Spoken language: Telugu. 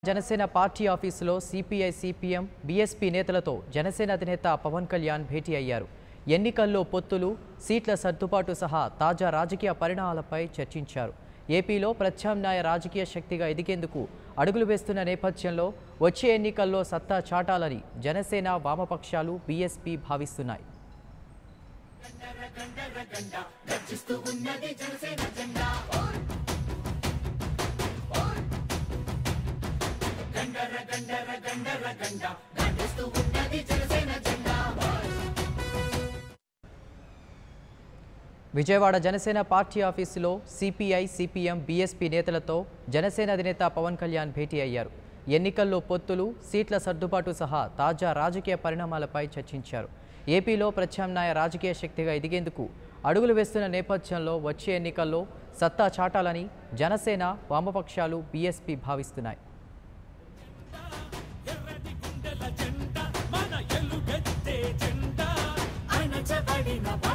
జనసేన పార్టీ ఆఫీసులో సిపిఐ సిపిఎం బీఎస్పీ నేతలతో జనసేన అధినేత పవన్ కళ్యాణ్ భేటీ అయ్యారు. ఎన్నికల్లో పొత్తులు, సీట్ల సర్దుబాటు సహా తాజా రాజకీయ పరిణామాలపై చర్చించారు. ఏపీలో ప్రత్యామ్నాయ రాజకీయ శక్తిగా ఎదిగేందుకు అడుగులు వేస్తున్న నేపథ్యంలో వచ్చే ఎన్నికల్లో సత్తా చాటాలని జనసేన, వామపక్షాలు, బీఎస్పీ భావిస్తున్నాయి. విజయవాడ జనసేన పార్టీ ఆఫీసులో సిపిఐ సిపిఎం బీఎస్పీ నేతలతో జనసేన అధినేత పవన్ కళ్యాణ్ భేటీ అయ్యారు. ఎన్నికల్లో పొత్తులు, సీట్ల సర్దుబాటు సహా తాజా రాజకీయ పరిణామాలపై చర్చించారు. ఏపీలో ప్రత్యామ్నాయ రాజకీయ శక్తిగా ఎదిగేందుకు అడుగులు వేస్తున్న నేపథ్యంలో వచ్చే ఎన్నికల్లో సత్తా చాటాలని జనసేన, వామపక్షాలు, బీఎస్పీ భావిస్తున్నాయి. మన